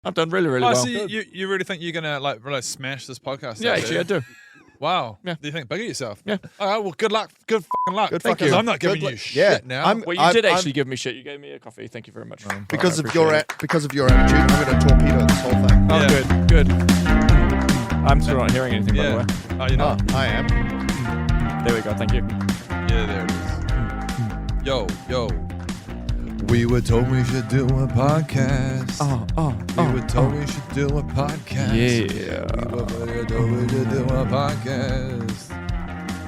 I've done really, really Oh, well. so you really think you're gonna like really smash this podcast? Yeah, actually, I do. Wow. Yeah. Do you think big of yourself? Yeah. All right. Well, good luck. Good fucking luck. Good Thank you. fucking- I'm not giving good you luck. shit Yeah, now. Well, you did actually give me shit. You gave me a coffee. Thank you very much. Because I of your appreciate it. because of your attitude, I'm going to torpedo this whole thing. Oh, Yeah. good. I'm still not hearing anything, by the way. Oh, you know. I am. There we go. Thank you. Yeah, there it is. Yo. We were told we should do a podcast. We were told we should do a podcast. Yeah. We were told we should do a podcast.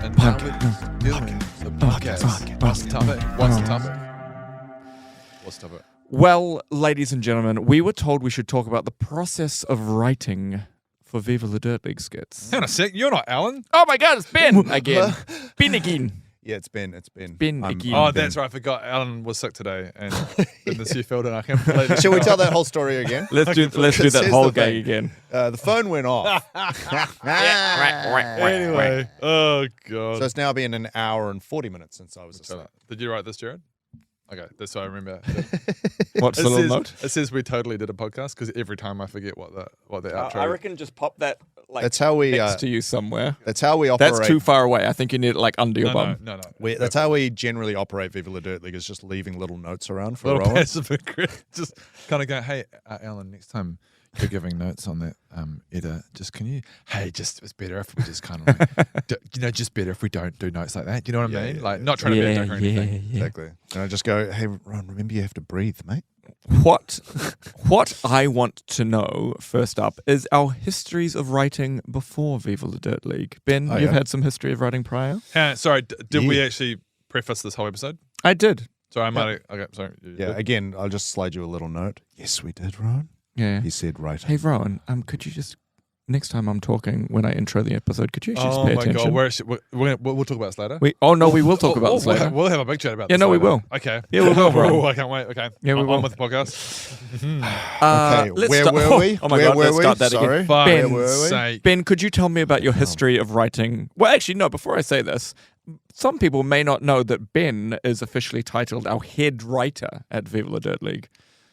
And now we're just doing the podcast. What's the topic? What's the topic? Well, ladies and gentlemen, we were told we should talk about the process of writing for Viva the Dirt League skits. Hang on a sec. You're not Alan. Oh my God, it's Ben again. Ben again. Yeah, it's Ben. Ben I'm- again. Oh, Ben. that's right. I forgot. Alan was sick today, and goodness, you filled it. I completely. Shall we tell that whole story again? Let's do that Here's whole the gag thing. again. The phone went off. Anyway. Oh god. So it's now been an hour and 40 minutes since I was asleep. Did you write this, Jared? Okay, that's what I remember. What's the little note? It says we totally did a podcast because every time I forget what the outro. I reckon just pop that like That's how we. next to you somewhere. That's how we operate. That's too far away. I think you need it like under your bum. No. That's how we generally operate Viva La Dirt League, is just leaving little notes around for Little Rowan. passive aggressive. Just kind of go, hey, Alan, next time you're giving notes on that Edda, just can you? Hey, just it's better if we just kind of like, just better if we don't do notes like that. You know what I mean? Yeah, like yeah. not trying to be a dick or anything. Exactly. And I just go, hey, Ron, remember you have to breathe, mate. What I want to know first up is our histories of writing before Viva the Dirt League. Ben, Oh, you've yeah. had some history of writing prior? Sorry, did we Yeah. actually preface this whole episode? I did. Sorry, I might. Okay, sorry. Yeah, again, I'll just slide you a little note. Yes, we did, Ron. Yeah. He said, right. Hey, Rowan, could you just, next time I'm talking, when I intro the episode, could you actually just Oh pay my attention? god, we'll talk about this later. We will talk about this later. We'll have a big chat about Yeah, this. no, we later. will. Okay. Yeah, we will, bro. Oh, I can't wait. Okay. Yeah, we On will. with the podcast. Okay, let's where start- were we? Oh my Where God, were let's we? start that Sorry. again. For Ben, were we? sake. Ben, could you tell me about your history of writing? Well, actually, no, before I say this, some people may not know that Ben is officially titled our head writer at Viva La Dirt League.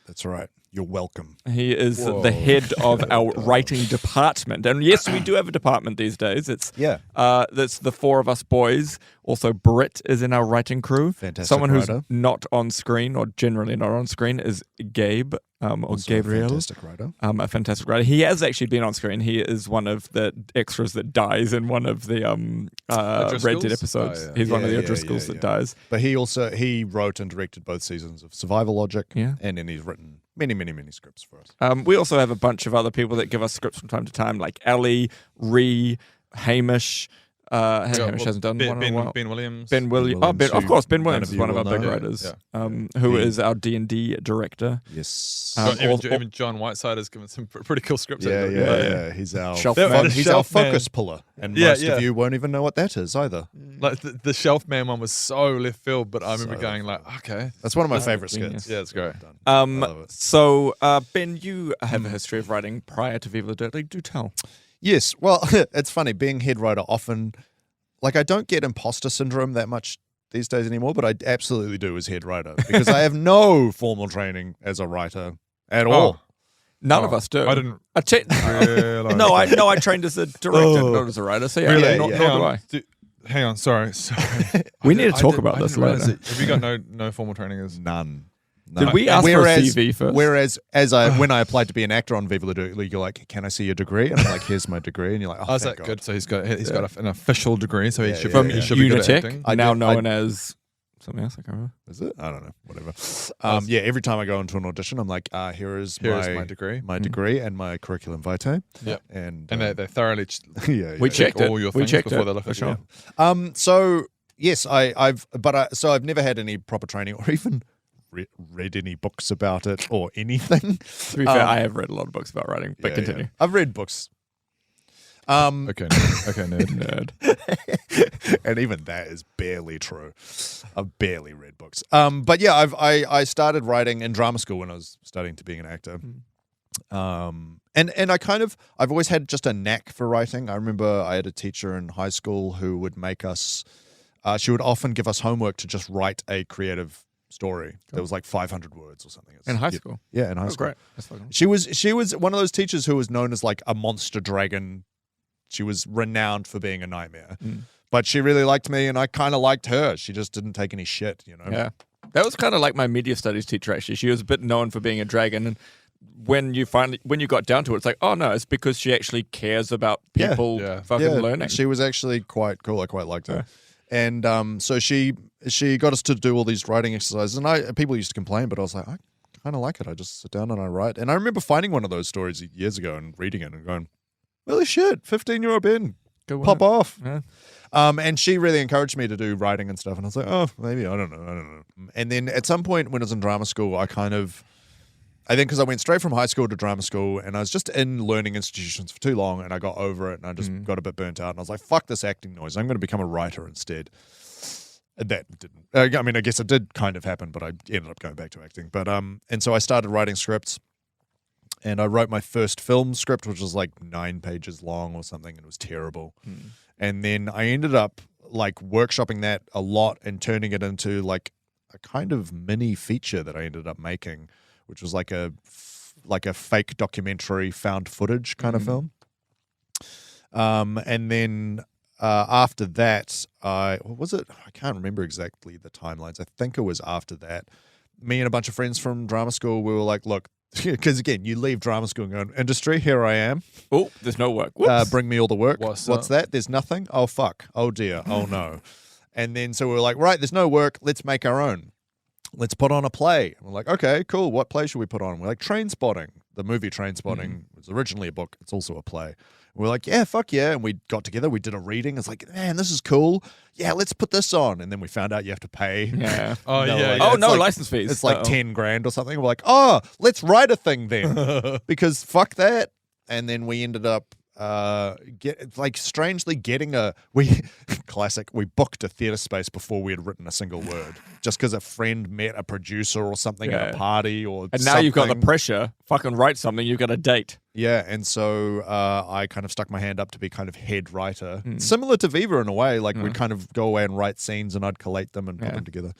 That's right. You're welcome. He is Whoa. the head of our writing department. And yes, we do have a department these days. It's that's the four of us boys. Also, Britt is in our writing crew. Fantastic Someone who's writer. not on screen or generally not on screen is Gabe or Also a Gabriel. fantastic writer. A fantastic writer. He has actually been on screen. He is one of the extras that dies in one of the Red Dead O'Driscolls? episodes. Oh, yeah. He's one of the Yeah, O'Driscolls that yeah. dies. But he wrote and directed both seasons of Survival Logic. Yeah. And then he's written many scripts for us. We also have a bunch of other people that give us scripts from time to time, like Ellie, Ree, Hamish. Hamish hasn't done one in a while. Ben Williams. Ben Williams. Oh, Williams, of course, Ben none Williams of is you one of will our big know. writers, Yeah. who Yeah. is our D&D director. Yes. Even John Whiteside has given some pretty cool scripts. Yeah. He's our Shelf fo- man. he's our Shelf man. focus puller, and Yeah, most yeah. of you won't even know what that is either. Like the Shelf Man one was so left field, but I remember So going like, okay, That's one of my favorite genius. skits. yeah, it's great. Done. I love it. So, Ben, you have a history of writing prior to Viva La Dirt League. Do tell. Yes. Well, it's funny being head writer. Often, like, I don't get imposter syndrome that much these days anymore, but I absolutely do as head writer because I have no formal training as a writer at all. None of us do. I didn't. I no, I trained as a director, not as a writer. So yeah, Really? nor Yeah. do I. Hang on, sorry. We need to talk about this later. Have you got no formal training as? None. Did we ask for a CV first? Whereas, when I applied to be an actor on Viva La Dirt League, you're like, "Can I see your degree?" And I'm like, "Here's my degree." And you're like, "Oh, Oh, is thank that God. good? So he's got an official degree, so he Yeah, should yeah, be, yeah. he should be good at Unitech, acting. I now did- known as something else. I can't remember. Is it? I don't know. Whatever. Yeah. Every time I go into an audition, I'm like, "Here is my degree. my degree, and my curriculum vitae." Yep. And They thoroughly yeah, We yeah. checked it. all your We things checked before it, they look for at sure. you. So yes, I've never had any proper training or even read any books about it or anything. To be fair, I have read a lot of books about writing, but Yeah, continue. yeah. I've read books. Okay, nerd. And even that is barely true. I've barely read books. But yeah, I started writing in drama school when I was studying to be an actor. And I've always had just a knack for writing. I remember I had a teacher in high school who would make us. She would often give us homework to just write a creative story. That was like 500 words or something. In high school. Yeah, in high Oh, school. great. That's fucking She was one of those teachers who was known as like a monster dragon. She was renowned for being a nightmare. But she really liked me, and I kind of liked her. She just didn't take any shit, you know? Yeah. That was kind of like my media studies teacher, actually. She was a bit known for being a dragon. And when you got down to it, it's like, oh, no, it's because she actually cares about people fucking learning. She was actually quite cool. I quite liked her. And so she got us to do all these writing exercises. And people used to complain, but I was like, I kind of like it. I just sit down and I write. And I remember finding one of those stories years ago and reading it and going, holy shit, 15-year-old Ben, pop off. Yeah. And she really encouraged me to do writing and stuff. And I was like, oh, maybe, I don't know. And then at some point when I was in drama school, I think because I went straight from high school to drama school and I was just in learning institutions for too long and I got over it and I just got a bit burnt out. And I was like, fuck this acting noise. I'm going to become a writer instead. That didn't, I mean, I guess it did kind of happen, but I ended up going back to acting. But, and so I started writing scripts. And I wrote my first film script, which was like 9 pages long or something, and it was terrible. And then I ended up like workshopping that a lot and turning it into like a kind of mini feature that I ended up making, which was like a fake documentary found footage kind of film. And then after that, what was it? I can't remember exactly the timelines. I think it was after that. Me and a bunch of friends from drama school, we were like, look, because again, you leave drama school and go, industry, here I am. Oh, there's no work. Bring me all the work. What's that? There's nothing? Oh, fuck. Oh, dear. Oh, no. And then so we were like, right, there's no work. Let's make our own. Let's put on a play. And we're like, okay, cool. What play should we put on? We're like, Train Spotting. The movie Train Spotting was originally a book. It's also a play. We're like, yeah, fuck yeah. And we got together. We did a reading. It's like, man, this is cool. Yeah, let's put this on. And then we found out you have to pay. Yeah. Oh, No, yeah. like, Oh, it's no, like- license fees. It's like 10 grand or something. We're like, oh, let's write a thing then. Because fuck that. And then we ended up strangely getting we booked a theater space before we had written a single word, just because a friend met a producer or something at a party or And now you've got the something. pressure. Fucking write something. You've got a date. Yeah, and so I kind of stuck my hand up to be kind of head writer, similar to Viva in a way. Like we'd kind of go away and write scenes, and I'd collate them and put them together.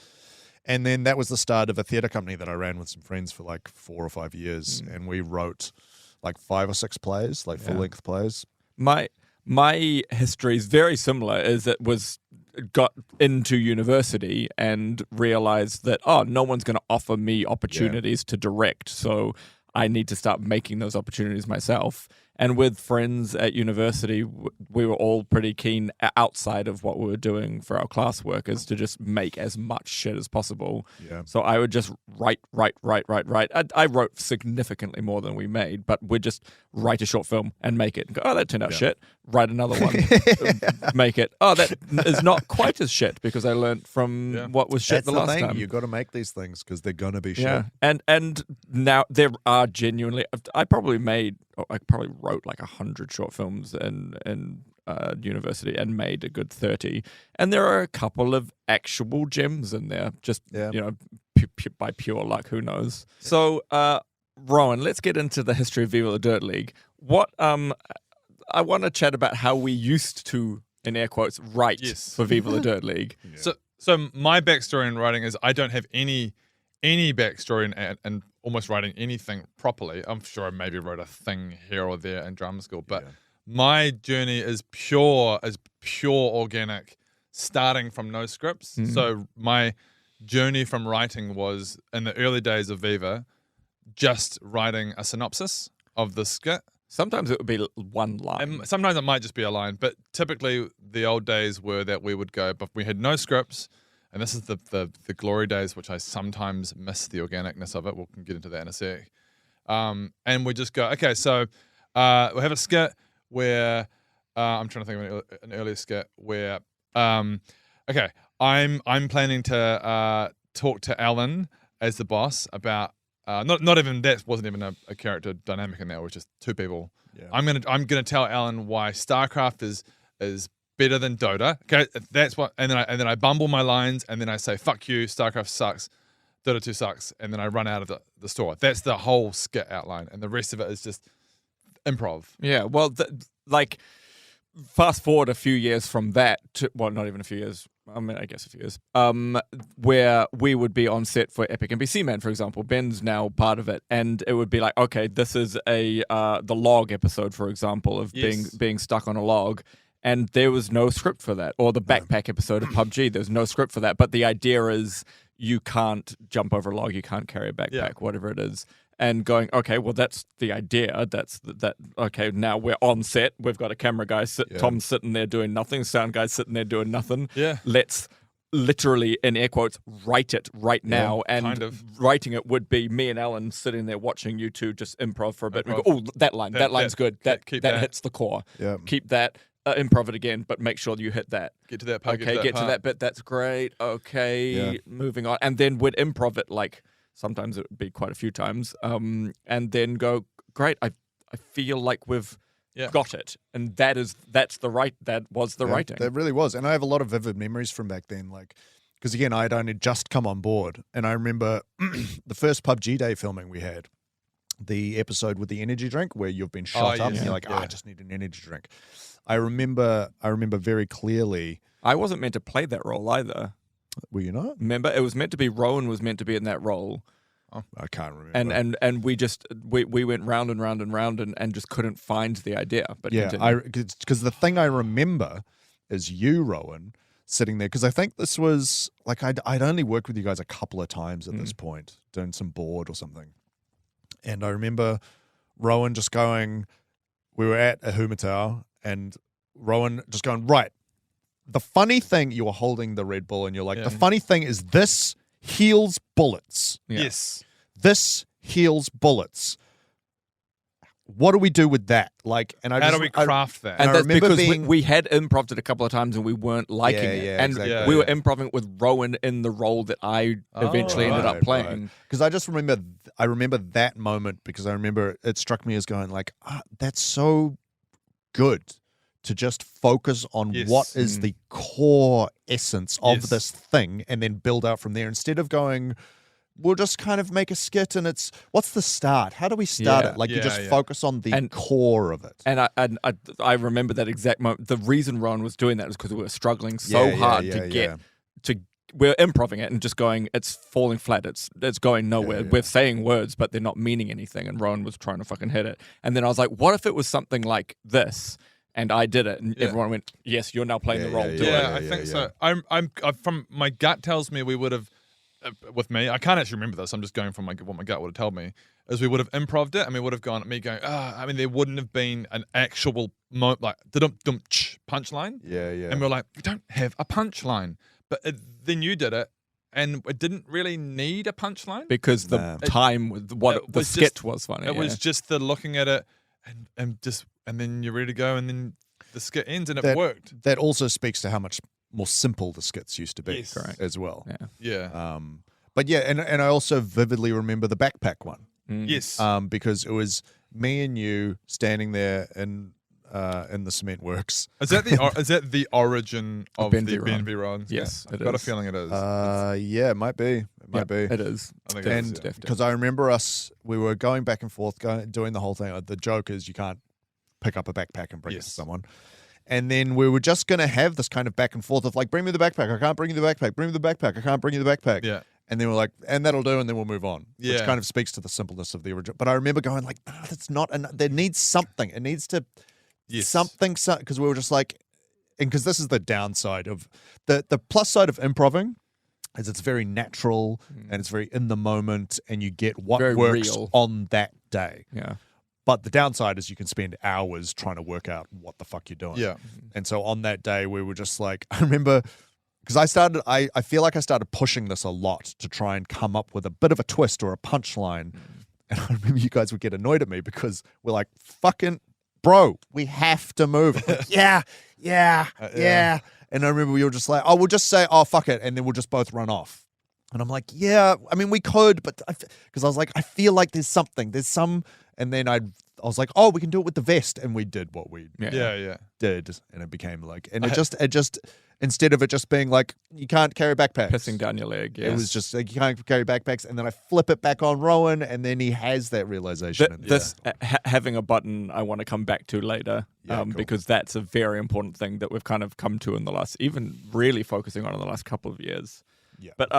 And then that was the start of a theater company that I ran with some friends for like 4 or 5 years, and we wrote like 5 or 6 plays, like full-length plays. My history is very similar. Got into university and realized that no one's going to offer me opportunities to direct, so I need to start making those opportunities myself. And with friends at university, we were all pretty keen outside of what we were doing for our classwork is to just make as much shit as possible. Yeah. So I would just write. I wrote significantly more than we made, but we'd just write a short film and make it. And go, that turned out shit. Write another one, make it. Oh, that is not quite as shit because I learned from what was shit That's the last thing. time. You got to make these things because they're gonna be shit. Yeah, and now there are genuinely. I probably wrote like 100 short films in university and made a good 30. And there are a couple of actual gems in there, just by pure luck. Who knows? So, Rowan, let's get into the history of Viva the Dirt League. What I want to chat about how we used to, in air quotes, write for Viva the Dirt League. So my backstory in writing is I don't have any backstory in almost writing anything properly. I'm sure I maybe wrote a thing here or there in drama school, but my journey is pure organic, starting from no scripts. So my journey from writing was in the early days of Viva, just writing a synopsis of the skit. Sometimes it would be one line. And sometimes it might just be a line, but typically the old days were that we would go, but we had no scripts. And this is the glory days, which I sometimes miss the organicness of it. We'll get into that in a sec. And we just go, okay, so we'll have a skit where I'm trying to think of an earlier skit where, okay, I'm planning to talk to Alan as the boss about not even that wasn't even a character dynamic in that. It was just 2 people. Yeah. I'm gonna tell Alan why StarCraft is better than Dota. Okay, that's what. And then I bumble my lines, and then I say, "Fuck you, StarCraft sucks, Dota 2 sucks," and then I run out of the store. That's the whole skit outline, and the rest of it is just improv. Yeah, well, fast forward a few years from that to, well, not even a few years, I mean, I guess a few years, where we would be on set for Epic NPC Man, for example. Ben's now part of it, and it would be like, okay, this is the log episode, for example, of being stuck on a log, and there was no script for that, or the backpack episode of PUBG, there's no script for that, but the idea is you can't jump over a log, you can't carry a backpack, whatever it is. And going, okay, well, that's the idea. That's that. Okay, now we're on set. We've got a camera guy. Tom's sitting there doing nothing. Sound guy's sitting there doing nothing. Yeah. Let's literally, in air quotes, write it right now. And kind of. writing it would be me and Alan sitting there watching you two just improv for a bit. Improv. We go, oh, that line's good. That hits the core. Yeah. Keep that. Improv it again, but make sure you hit that. Get to that part. Okay, get to that bit. That's great. Okay, moving on. And then we'd improv it like... Sometimes it would be quite a few times, and then go, great. I feel like we've got it, and that was the writing. That really was, and I have a lot of vivid memories from back then. Like, because again, I had only just come on board, and I remember the first PUBG day filming we had, the episode with the energy drink where you've been shot up, and you're like, I just need an energy drink. I remember very clearly. I wasn't meant to play that role either. Were you not? Remember, it was meant to be Rowan was meant to be in that role. Oh, I can't remember. And we just we went round and round and round and just couldn't find the idea. But because the thing I remember is you, Rowan, sitting there, because I think this was like I'd only worked with you guys a couple of times at this point, doing some board or something, and I remember Rowan just going. We were at a Humatau, and Rowan just going, right. The funny thing, you were holding the Red Bull and you're like, the funny thing is this heals bullets. Yeah. Yes. This heals bullets. What do we do with that? Like, and how do we craft that? And I that's remember because we had improved it a couple of times and we weren't liking it. And we were improving with Rowan in the role that I eventually ended up playing. Because I just remember, I remember that moment because I remember it struck me as going like, that's so good. To just focus on what is the core essence of this thing and then build out from there instead of going, we'll just kind of make a skit and it's, what's the start? How do we start it? Like you just focus on the core of it. And I remember that exact moment. The reason Ron was doing that was because we were struggling so hard to get to. We're improving it and just going, it's falling flat. It's going nowhere. We're saying words, but they're not meaning anything. And Ron was trying to fucking hit it. And then I was like, what if it was something like this? And I did it, and everyone went, "Yes, you're now playing the role." I think so. I'm from my gut tells me we would have, with me. I can't actually remember this. I'm just going from what my gut would have told me. Is we would have improved it, and we would have gone. Me going, I mean, there wouldn't have been an actual like punchline. And we're like, we don't have a punchline, but then you did it. And it didn't really need a punchline because the time with the skit was funny. It was just the looking at it and then you're ready to go, and then the skit ends, and it worked. That also speaks to how much more simple the skits used to be, as well. But and I also vividly remember the backpack one. Yes, because it was me and you standing there in the cement works. Is that the origin of the B&B Ron? Yes, I've got a feeling it is. It might be. It might be. It is. I think and because I remember we were going back and forth, doing the whole thing. The joke is you can't pick up a backpack and bring it to someone. And then we were just going to have this kind of back and forth of like, bring me the backpack. I can't bring you the backpack. Bring me the backpack. I can't bring you the backpack. Yeah. And then we're like, and that'll do. And then we'll move on. Which kind of speaks to the simpleness of the original. But I remember going like, no, that's not enough. There needs something. It needs to something. Because we were just like, and because this is the downside of the plus side of improving is it's very natural and it's very in the moment and you get what very works real. On that day. Yeah. But the downside is you can spend hours trying to work out what the fuck you're doing. Yeah. And so on that day, we were just like, I remember, because I feel like I started pushing this a lot to try and come up with a bit of a twist or a punchline. And I remember you guys would get annoyed at me because we're like, fucking, bro, we have to move. Like, yeah. And I remember you were just like, oh, we'll just say, oh, fuck it. And then we'll just both run off. And I'm like, yeah, I mean, we could, but because I was like, I feel like there's some. And then I was like, oh, we can do it with the vest. And we did what we did. And it became like, and it instead of it just being like, you can't carry backpacks. Pissing down your leg. It Yes. was just like, you can't carry backpacks. And then I flip it back on Rowan, and then he has that realization. Having a button I want to come back to later, Cool. because that's a very important thing that we've kind of come to in the last, even really focusing on in the last couple of years. Yeah. But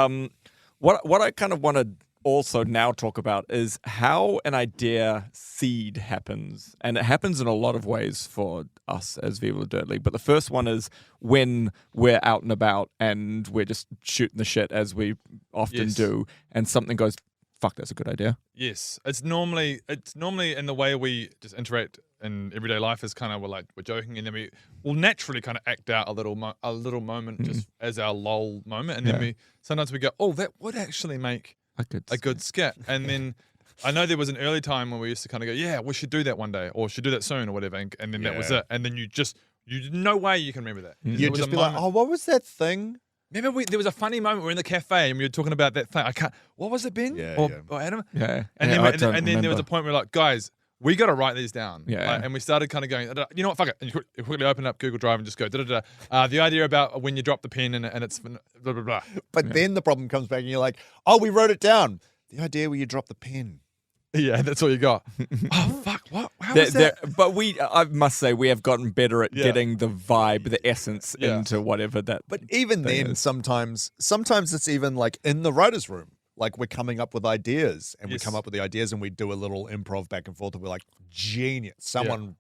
what I kind of want to also now talk about is how an idea seed happens. And it happens in a lot of ways for us as Viva La Dirt League. But the first one is when we're out and about and we're just shooting the shit, as we often do, and something goes, fuck, that's a good idea. Yes, it's normally in the way we just interact in everyday life is kind of we're joking, and then we will naturally kind of act out a little moment just as our lol moment, and then sometimes we go, oh, that would actually make a good skit. And then I know there was an early time when we used to kind of go, yeah, we should do that one day, or should do that soon, or whatever, and then that was it. And then you no way you can remember that. You'd just be like, oh, what was that thing? Remember, there was a funny moment. We were in the cafe and we were talking about that thing. What was it, Ben? Or Adam? Yeah. And then there was a point where we're like, guys, we got to write these down. Yeah. And we started kind of going, you know what, fuck it. And you quickly open up Google Drive and just go, the idea about when you drop the pen and it's blah, blah, blah. But then the problem comes back and you're like, oh, we wrote it down. The idea where you drop the pen. Yeah, that's all you got. Oh, fuck, what? How was that? But I must say, we have gotten better at getting the vibe, the essence into whatever that. But even then, sometimes it's even like in the writer's room. Like we're coming up with ideas, and we come up with the ideas, and we do a little improv back and forth, and we're like, genius. Someone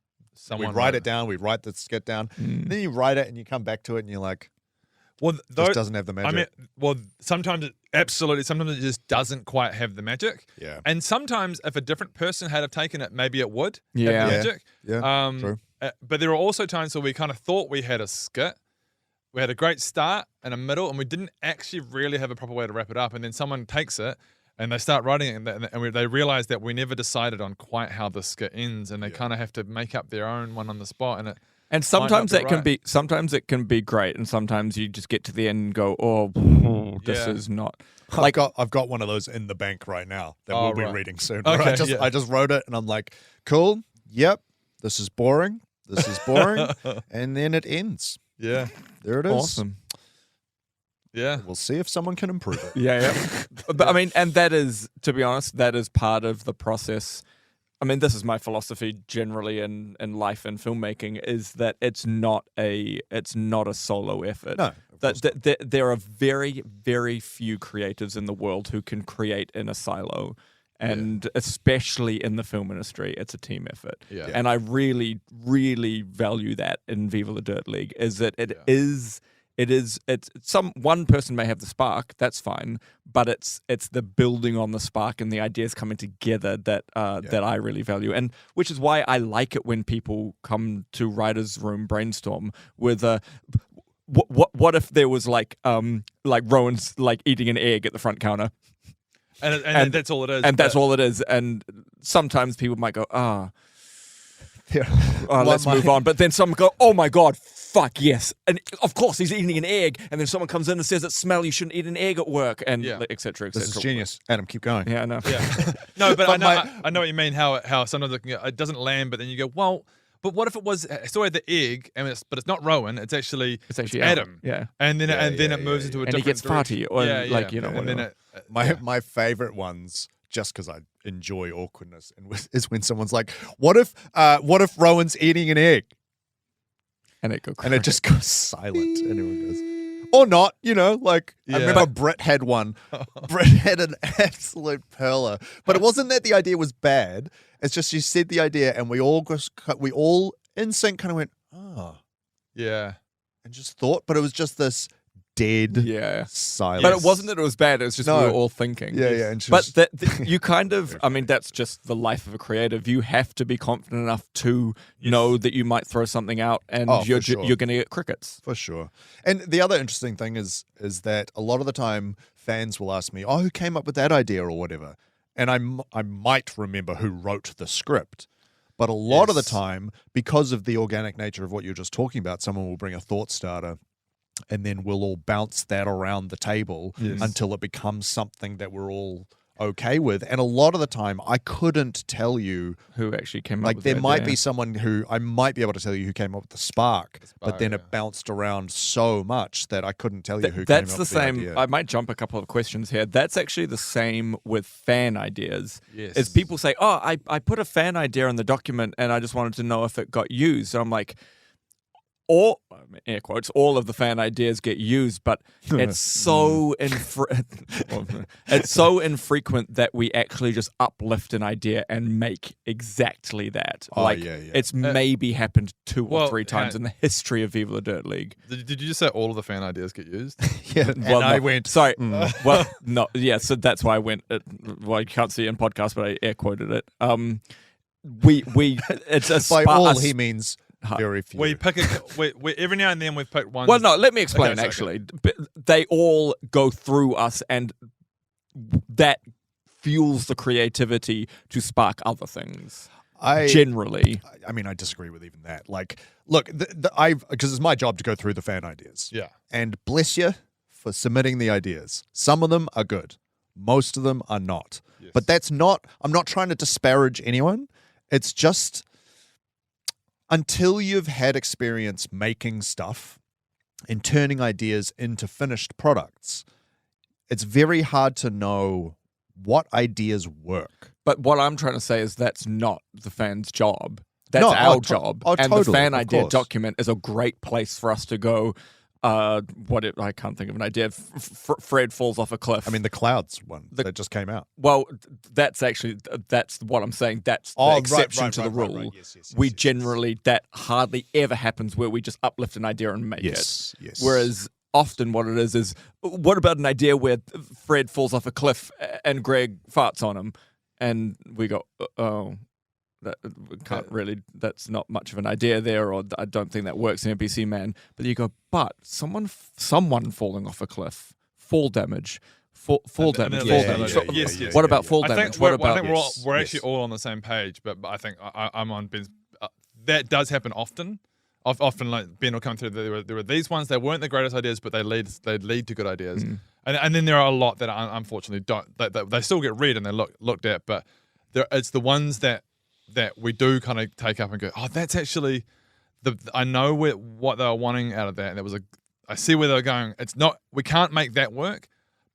we write it down, we write the skit down, then you write it, and you come back to it, and you're like, well, this doesn't have the magic. I mean, sometimes sometimes it just doesn't quite have the magic. Yeah. And sometimes if a different person had have taken it, maybe it would have the magic. Yeah. True. But there are also times where we kind of thought we had a skit. We had a great start and a middle, and we didn't actually really have a proper way to wrap it up. And then someone takes it and they start writing it, and they realize that we never decided on quite how the skit ends, and they kind of have to make up their own one on the spot. And sometimes it can be great, and sometimes you just get to the end and go, oh, this is not. I've got one of those in the bank right now that we'll be reading soon. Okay, I just wrote it, and I'm like, cool, yep, this is boring, and then it ends. Yeah. There it is. Awesome. Yeah. We'll see if someone can improve it. Yeah. But I mean, and that is, to be honest, that is part of the process. I mean, this is my philosophy generally in life and filmmaking, is that it's not a solo effort. No. There are very, very few creatives in the world who can create in a silo. And especially in the film industry, it's a team effort. Yeah. And I really, really value that in Viva La Dirt League, is that it's one person may have the spark, that's fine, but it's the building on the spark and the ideas coming together that I really value, and which is why I like it when people come to writers' room brainstorm with what if there was like Rowan's like eating an egg at the front counter. And that's all it is. And that's all it is. And sometimes people might go, let's move on. But then someone go, oh my God, fuck yes. And of course he's eating an egg. And then someone comes in and says, it's smell, you shouldn't eat an egg at work. And et cetera, et cetera. This is genius. Adam, keep going. Yeah, I know. Yeah. No, but I know what you mean, how sometimes it doesn't land, but then you go, well, but what if it was sorry the egg, but it's not Rowan, it's actually Adam. Yeah. And then it moves into a different and he gets direction. farty or And then my favorite ones, just because I enjoy awkwardness, is when someone's like, what if Rowan's eating an egg? And it just goes silent. And everyone goes, or not, I remember Brett had one. Brett had an absolute perler. But it wasn't that the idea was bad. It's just you said the idea and we all in sync kind of went, oh. Yeah. And just thought, but it was just this dead silence. But it wasn't that it was bad, it was just we were all thinking. Yeah. But you kind of, I mean, that's just the life of a creative. You have to be confident enough to know that you might throw something out and you're going to get crickets. For sure. And the other interesting thing is that a lot of the time fans will ask me, oh, who came up with that idea or whatever? And I might remember who wrote the script. But a lot of the time, because of the organic nature of what you're just talking about, someone will bring a thought starter and then we'll all bounce that around the table until it becomes something that we're all okay with. And a lot of the time, I couldn't tell you. Who actually came up Like with there that might idea. be someone who I might be able to tell you who came up with the spark, but then it bounced around so much that I couldn't tell you who came up That's with the same. idea. I might jump a couple of questions here. That's actually the same with fan ideas. Yes. Is people say, "Oh, I put a fan idea in the document, and I just wanted to know if it got used." So I'm like, air quotes, all of the fan ideas get used, but it's so it's so infrequent that we actually just uplift an idea and make exactly that. It's maybe happened 2 or 3 times in the history of Viva la Dirt League. Did you just say all of the fan ideas get used? Yeah, Well, I no, went. Sorry. Well, no. Yeah. So that's why I went. Well, you can't see it in podcast, but I air quoted it. It's a By spa- all, a he means very few. We pick we every now and then we've picked one. Well, no, let me explain, Okay, sorry, actually. But they all go through us, and that fuels the creativity to spark other things, generally. I mean, I disagree with even that. Like, look, because it's my job to go through the fan ideas. Yeah. And bless you for submitting the ideas. Some of them are good. Most of them are not. Yes. But I'm not trying to disparage anyone. It's just until you've had experience making stuff and turning ideas into finished products, it's very hard to know what ideas work. But what I'm trying to say is that's not the fan's job. That's No, our job. And totally, the fan of idea course. document is a great place for us to go. I can't think of an idea. Fred falls off a cliff. I mean, the clouds one that just came out. Well, that's what I'm saying. That's the exception to the rule. We generally, that hardly ever happens where we just uplift an idea and make it. Yes. Whereas often what it is what about an idea where Fred falls off a cliff and Greg farts on him, and we go, oh, that we can't really. That's not much of an idea there, or I don't think that works in NPC Man. But you go, but someone falling off a cliff, fall damage. Fall damage. Yes. What about fall I damage? think What about? I think we're actually all on the same page, but I think I'm on Ben's. That does happen often. Often, like Ben will come through. There were these ones that weren't the greatest ideas, but they lead to good ideas. And then there are a lot that unfortunately don't. That they still get read and they looked at, but it's the ones that we do kind of take up and go, oh, that's actually I know what they were wanting out of that, and I see where they were going. It's not, we can't make that work,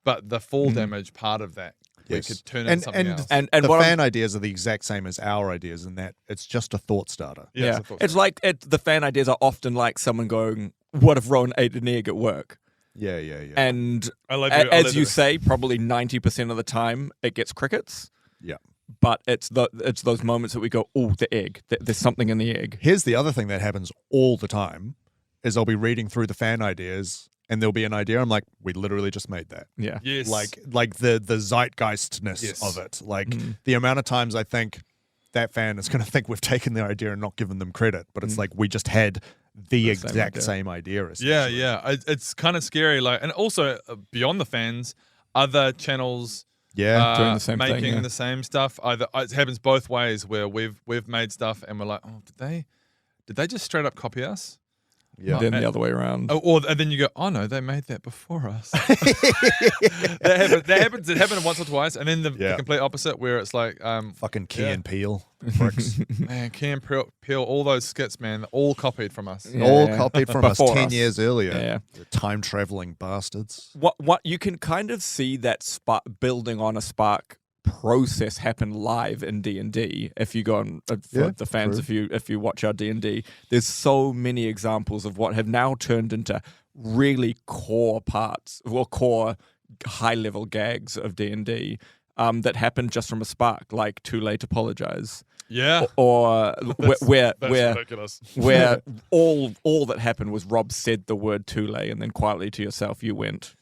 but the fall damage part of that we could turn into something else. And the fan ideas are the exact same as our ideas in that it's just a thought starter. Yeah, it's like the fan ideas are often like someone going, "What if Rowan ate an egg at work?" Yeah. And as you say, probably 90% of the time it gets crickets. Yeah. But it's those moments that we go, oh, the egg. There's something in the egg. Here's the other thing that happens all the time is I'll be reading through the fan ideas and there'll be an idea. I'm like, we literally just made that. Yeah. Yes. Like the zeitgeistness of it. Like the amount of times I think that fan is going to think we've taken their idea and not given them credit, but it's like we just had the exact same idea. Yeah. It's kind of scary. Like, and also beyond the fans, other channels. Yeah, doing the same thing, making the same stuff. Either it happens both ways, where we've made stuff and we're like, oh, did they just straight up copy us? Yeah. Then the other way around. And then you go, oh no, they made that before us. That happens. It happened once or twice, and then the complete opposite, where it's like, fucking Key and Peele bricks. man, Key and Peele, all those skits, man, all copied from us. All copied from us Before 10 us. years earlier. Yeah. The time traveling bastards. What you can kind of see that building on a spark process happen live in D&D. If you go on for the fans, if you watch our D&D, there's so many examples of what have now turned into really core parts or core high level gags of D&D that happened just from a spark, like Too Late to Apologize. Yeah. Or where ridiculous. where all that happened was Rob said the word too late, and then quietly to yourself you went,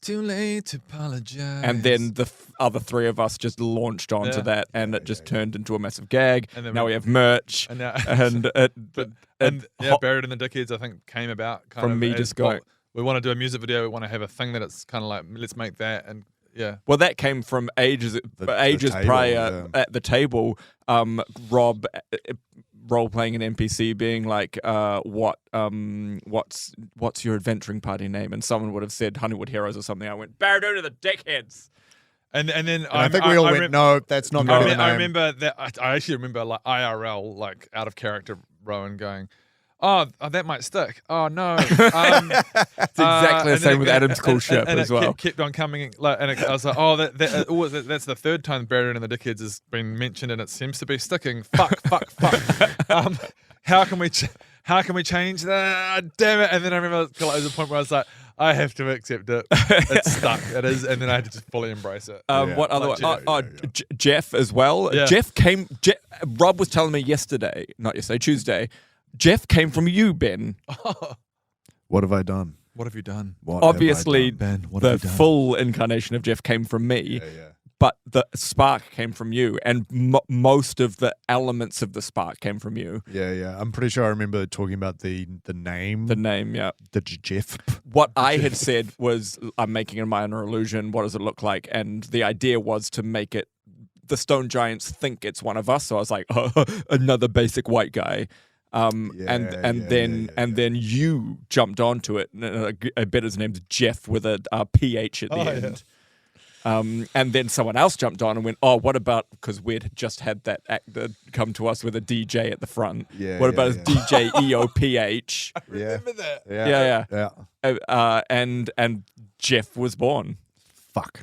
too late to apologize. and then the other three of us just launched onto that, and it just turned into a massive gag. And then now we have merch, and now, and Buried in the Dickheads, I think, came about kind From of me as, just going- we want to do a music video. We want to have a thing that it's kind of like, let's make that, and yeah. well, that came from ages table, prior at the table. Rob role playing an NPC being like, what's your adventuring party name? And someone would have said Honeywood Heroes or something. I went, Buried to the Dickheads. And then And I think we all went, no, that's not going to be the name. I remember that. I actually remember like IRL, like out of character, Rowan going, "Oh, that might stick. Oh no." It's exactly the same with Adam's cool ship as well. Kept on coming, like, and I was like, that's the third time Barradine and the Dickheads has been mentioned, and it seems to be sticking. Fuck. How can we change that? Damn it! And then I remember there was a point where I was like, I have to accept it. It's stuck. It is, and then I had to just fully embrace it. What other one? Jeff as well. Yeah. Rob was telling me Tuesday. Jeff came from you, Ben. What have I done? What have you done? What have I Obviously, done? Ben, what the have you done? full incarnation of Jeff came from me. Yeah. But the spark came from you, and most of the elements of the spark came from you. Yeah. I'm pretty sure I remember talking about the name. The name, yeah. The Jeff. What I had said was, I'm making a minor illusion. What does it look like? And the idea was to make it, the stone giants think it's one of us. So I was like, another basic white guy. Then you jumped onto it. I bet his name's Jeff with a PH at the end. And then someone else jumped on and went, "Oh, what about?" Because we'd just had that actor come to us with a DJ at the front. What about his DJ EOPH? I remember that. Yeah. And Jeff was born. Fuck.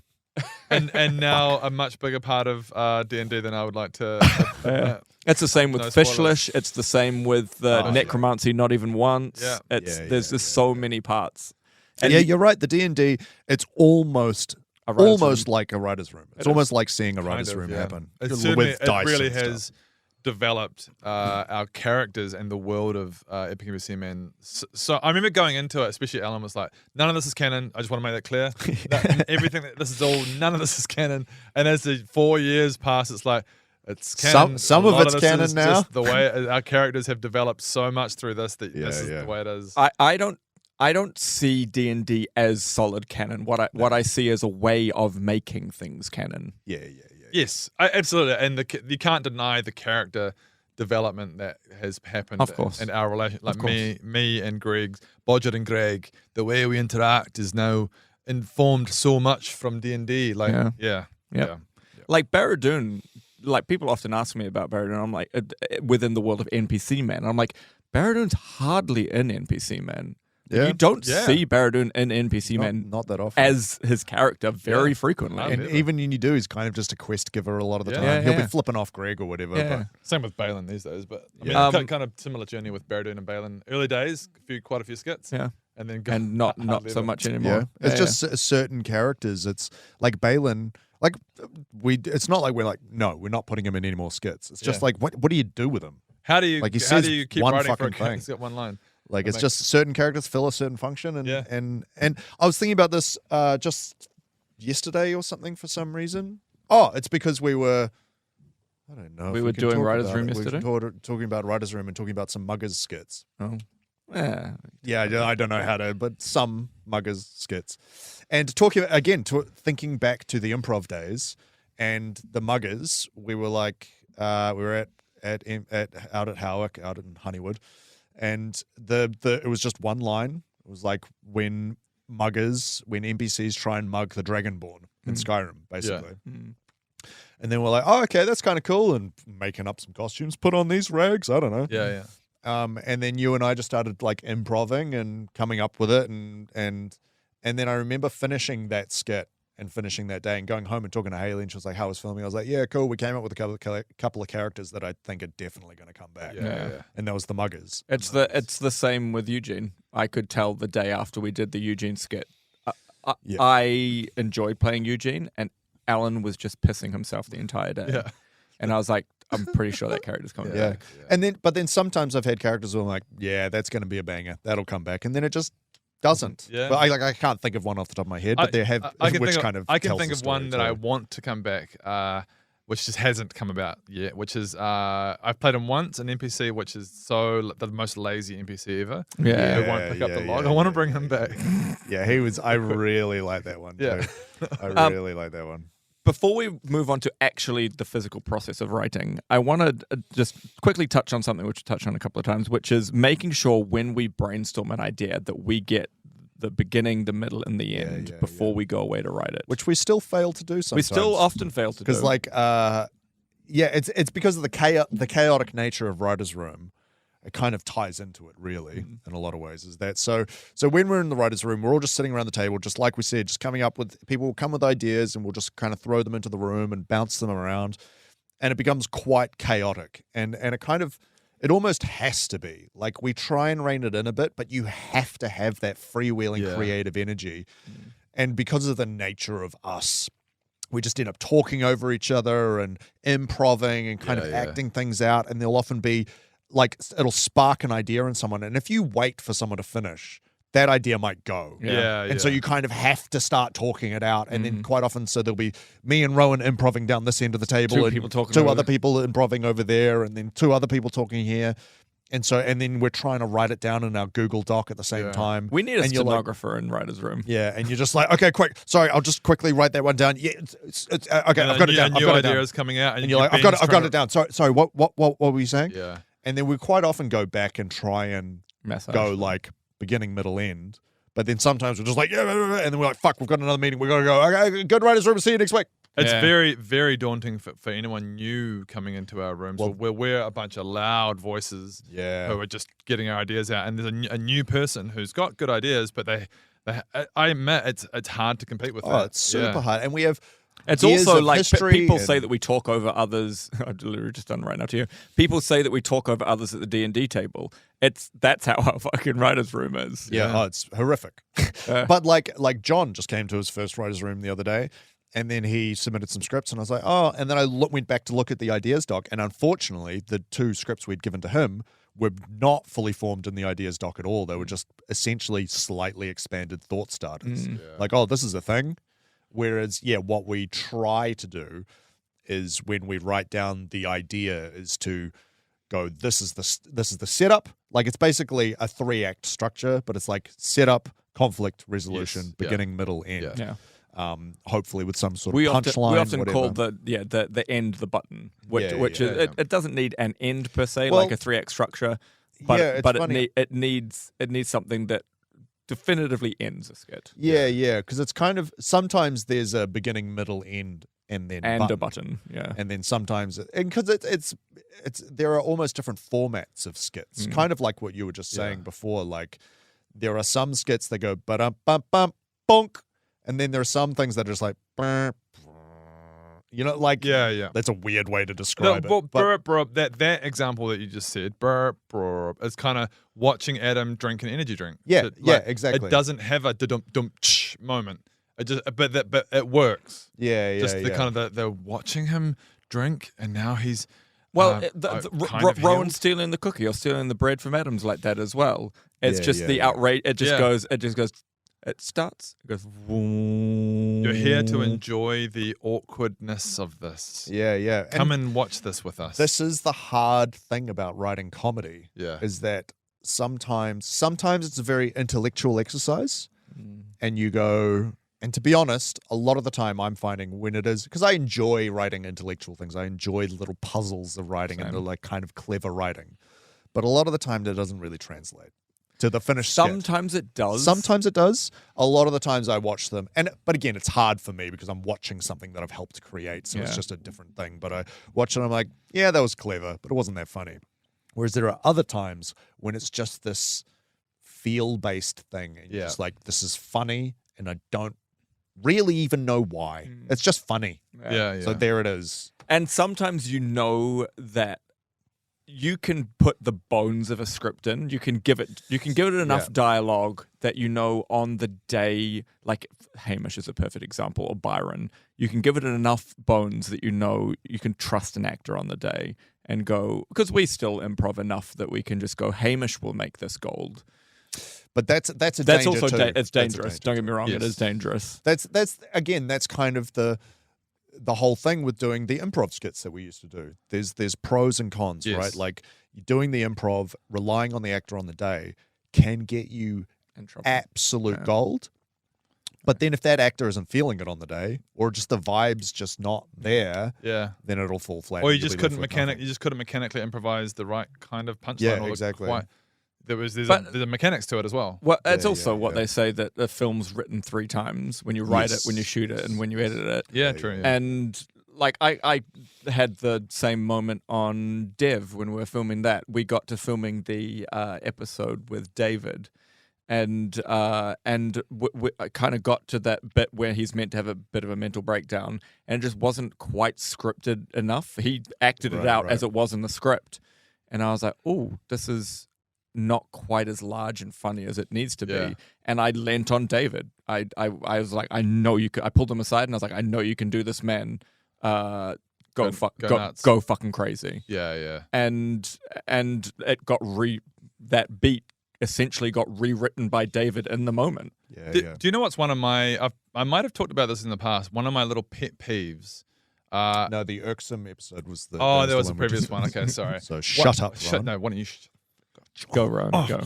And now a much bigger part of D&D than I would like to. It's the same with No Fishlish. spoilers. It's the same with Necromancy. Not even once. Yeah. There's just so many parts. And you're right. The D&D, it's almost A writer's almost like a writer's room. It's almost like seeing a writer's room happen. It really has developed our characters and the world of Epic NPC Man. So I remember going into it, especially Alan was like, none of this is canon. I just want to make that clear. None of this is canon. And as the 4 years pass, it's like, it's canon. Some of it's canon is now. Just the way our characters have developed so much through this that this is the way it is. I don't see D&D as solid canon. What I see as a way of making things canon. Yeah. Yes, absolutely. And you can't deny the character development that has happened. Of course. In our relationship. Like me and Greg, Bodger and Greg, the way we interact is now informed so much from D&D. Like, yeah. Like Barradine, like people often ask me about Barradine. I'm like, within the world of NPC Man. I'm like, Barradine's hardly in NPC Man. Yeah. You don't see Barradine in NPC Man not that often as his character very frequently. And even when you do, he's kind of just a quest giver a lot of the time. Yeah, He'll yeah. be flipping off Greg or whatever. Yeah. But Same with Balin these days, but I mean, kind of similar journey with Barradine and Balin. Early days, quite a few skits, and then not so much anymore. It's just certain characters. It's like Balin. Like it's not like we're like, no, we're not putting him in any more skits. It's just like, what do you do with him? How do you like he how says do you keep one writing for a fucking character thing. that's got one line? Like it's just certain characters fill a certain function, and I was thinking about this just yesterday or something for some reason. Oh, it's because we were, I don't know. We if were can doing talk Writers' about Room it. yesterday? We were talking about Writers' Room and talking about some Muggers skits. Oh. Yeah. Yeah, I don't know how to, but some Muggers skits. And thinking back to the improv days and the Muggers, we were like, we were out at Howick, out in Honeywood. And it was just one line. It was like when NPCs try and mug the Dragonborn in Skyrim, basically. Yeah. Mm. And then we're like, oh, okay, that's kind of cool. And making up some costumes, put on these rags. I don't know. Yeah. And then you and I just started like improving and coming up with it. And then I remember finishing that skit and finishing that day and going home and talking to Haley, and she was like, how was filming? I was like, yeah, cool. We came up with a couple of characters that I think are definitely going to come back. Yeah. And that was the Muggers. It's the same with Eugene. I could tell the day after we did the Eugene skit. I enjoyed playing Eugene, and Alan was just pissing himself the entire day. Yeah. And I was like, I'm pretty sure that character's coming back. But then sometimes I've had characters where I'm like, yeah, that's going to be a banger. That'll come back. And then it just doesn't. Yeah. But I can't think of one off the top of my head, but there have I can which think kind of, of I can tells think the of story one that too. I want to come back, which just hasn't come about yet. Which is I've played him once, an NPC, which is the most lazy NPC ever. Yeah. Who won't pick up the log. I want to bring him back. Yeah, he was. I really like that one. Yeah. Too. I really like that one. Before we move on to actually the physical process of writing, I want to just quickly touch on something which we touched on a couple of times, which is making sure when we brainstorm an idea that we get the beginning, the middle, and the end before we go away to write it. which we still fail to do sometimes. we still often fail to do. because it's because of the chaotic nature of writer's room. It kind of ties into it really in a lot of ways. Is that so when we're in the writer's room, we're all just sitting around the table, just like we said, just coming up with, people will come with ideas and we'll just kind of throw them into the room and bounce them around, and it becomes quite chaotic, and it almost has to be. Like, we try and rein it in a bit, but you have to have that freewheeling creative energy. And because of the nature of us, we just end up talking over each other and improving and kind of acting things out. And there'll often be like, it'll spark an idea in someone. And if you wait for someone to finish, that idea might go. And so you kind of have to start talking it out. And then quite often, so there'll be me and Rowan improving down this end of the table, Two and people talking two over other people improving over there, and then two other people talking here. And then we're trying to write it down in our Google Doc at the same time. we need a and you're like, stenographer in writer's room. and you're just like, okay, quick. Sorry, I'll just quickly write that one down. Yeah, okay, I've got it down. A new idea is coming out, And you're like, I've got it down. Sorry, what were you saying? Yeah. And then we quite often go back and try and go like beginning, middle, end. But then sometimes we're just like, and then we're like, fuck, we've got another meeting. We've got to go. Okay, good writer's room. See you next week. It's very, very daunting for anyone new coming into our rooms. We're a bunch of loud voices who are just getting our ideas out. And there's a new person who's got good ideas, but I admit it's hard to compete with that. Oh, it's super hard. And we have... It's years also of like history people and- say that we talk over others. I've literally just done it right now to you. People say that we talk over others at the D&D table. That's how our fucking writer's room is. Oh, it's horrific. But like John just came to his first writer's room the other day, and then he submitted some scripts, and I was like, oh, and then I went back to look at the ideas doc, and unfortunately, the two scripts we'd given to him were not fully formed in the ideas doc at all. They were just essentially slightly expanded thought starters. Like, oh, this is a thing. Whereas, what we try to do is when we write down the idea is to go, this is the setup. Like, it's basically a 3-act structure, but it's like setup, conflict, resolution, beginning, middle, end. Hopefully with some sort of punchline. We often whatever. call the end the button, which it doesn't need an end per se, Well, like a 3-act structure, but it needs something that definitively ends a skit. Because it's kind of, sometimes there's a beginning, middle, end, and then a button. And then sometimes, because it's there are almost different formats of skits, kind of like what you were just saying before. Like, there are some skits that go ba-dum bum bum bonk, and then there are some things that are just like, brr, you know, like, that's a weird way to describe it. But that example that you just said, is kind of watching Adam drink an energy drink. Exactly. It doesn't have a dum-ch moment. It just, but it works. Just the kind of the watching him drink, and now he's Rowan stealing the cookie or stealing the bread from Adam's like that as well. It's just the outrage. It just goes. It starts. It goes. You're here to enjoy the awkwardness of this. Come and watch this with us. This is the hard thing about writing comedy. Is that sometimes it's a very intellectual exercise, and you go. And to be honest, a lot of the time I'm finding when it is, because I enjoy writing intellectual things. I enjoy the little puzzles of writing and the like kind of clever writing. But a lot of the time that doesn't really translate to the finished skit. Sometimes it does. Sometimes it does. A lot of the times I watch them. But again, it's hard for me because I'm watching something that I've helped create. So it's just a different thing. But I watch it and I'm like, yeah, that was clever, but it wasn't that funny. Whereas there are other times when it's just this feel-based thing. And you're just like, this is funny and I don't really even know why. It's just funny. So there it is. And sometimes you know that you can put the bones of a script in. You can give it enough dialogue that you know on the day, like Hamish is a perfect example, or Byron. You can give it enough bones that you know you can trust an actor on the day and go, because we still improv enough that we can just go, Hamish will make this gold. But that's danger also too. It's dangerous. Don't get me wrong, it is dangerous. That's kind of the whole thing with doing the improv skits that we used to do. There's pros and cons, right? Like, doing the improv, relying on the actor on the day can get you absolute gold. But then if that actor isn't feeling it on the day, or just the vibe's just not there, then it'll fall flat. Or you just couldn't mechanically improvise the right kind of punchline. Exactly. there's But- a mechanics to it as well. Well, it's Yeah, also yeah, what yeah. they say that the film's written 3 times when you write it, when you shoot it, and when you edit it. Yeah, true. Yeah. And like I had the same moment on Dev when we were filming that. We got to filming the episode with David, and I kind of got to that bit where he's meant to have a bit of a mental breakdown, and it just wasn't quite scripted enough. He acted it out as it was in the script, and I was like, "Oh, this is not quite as large and funny as it needs to Yeah. be." And I leant on David. I was like, "I know you could." I pulled him aside and I was like, "I know you can do this, man. Go nuts. go fucking crazy." Yeah. And it got that beat essentially got rewritten by David in the moment. Yeah, Do you know what's one of my? I might have talked about this in the past. One of my little pet peeves. No, the irksome episode was the. Oh, that there was the a one we previous just- one. Okay, sorry. So shut up, Shut. Ron. No, why don't you? Go, Rowan, go.